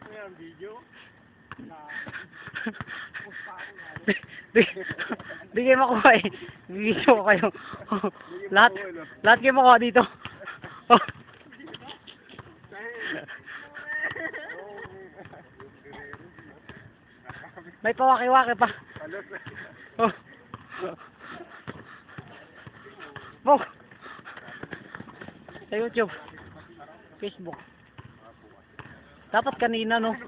Ayan, video. Di kayo makuha eh. Bibigyan ko kayo. Lahat kayo makuha dito. May pawaki-waki pa. Oh. Bok. Sa YouTube. Facebook. Dapat kanina, no?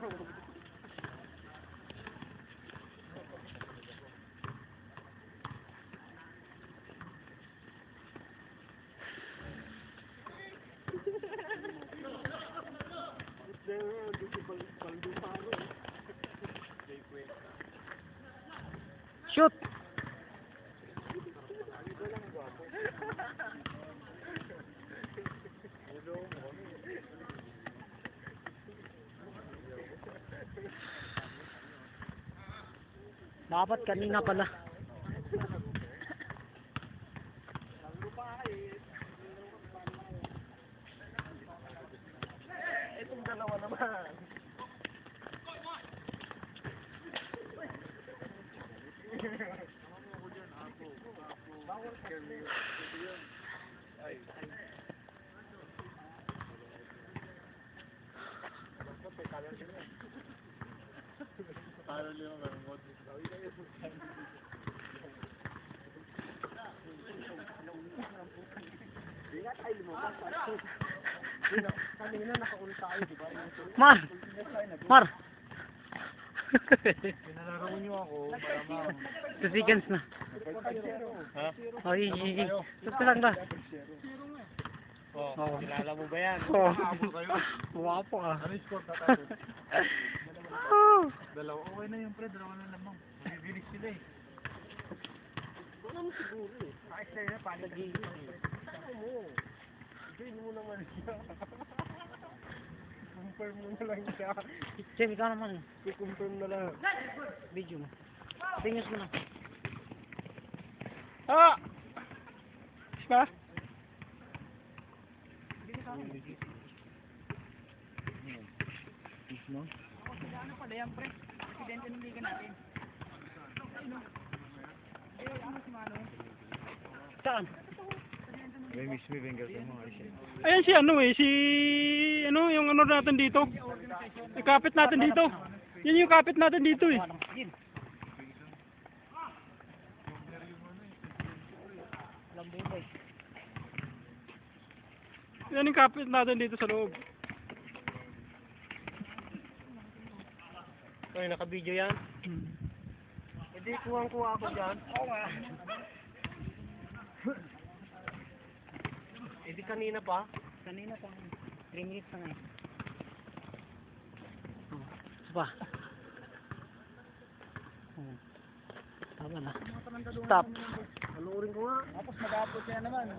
Shoot! Dapat kanina pala. Itong dalawa naman. Kanina nakauli tayo, di ba? Mar! Mar! Pinalaro niyo ako, malamang. 2 seconds na. Ha? Ay, gusto lang ba? Oh, kilala mo ba yan? Oo. Wapo ka. Ano yung score tatapos? Dalawa. Okay na yung pre, dalawa na lamang. Bibilis sila eh. Wala mo siguro eh. Ayos na yun, paano nag-iisip? Saka mo. Gain mo naman siya. Confirm mo na lang siya. Jem, ikaw naman. I-confirm na lang. Video mo. Tingis mo na. Ah! Ba? Ano pala yan, pre? Presidente ng liga natin. Ano si Mano? Saan? May miss me, Bengal sa mga isya. Ayan si ano eh, ano, yung ano natin dito. Yung kapit natin dito. Yan yung kapit natin dito eh. Yan yung kapit natin dito sa loob. Ay, naka-video yan? Hindi, kuwang-kuha ako dyan. Oo nga. Hindi kanina pa? Kanina pa. 3 minutes na nga eh. Pa. Tama na. Stop. Halurin ko nga. Tapos mag-upload siya naman.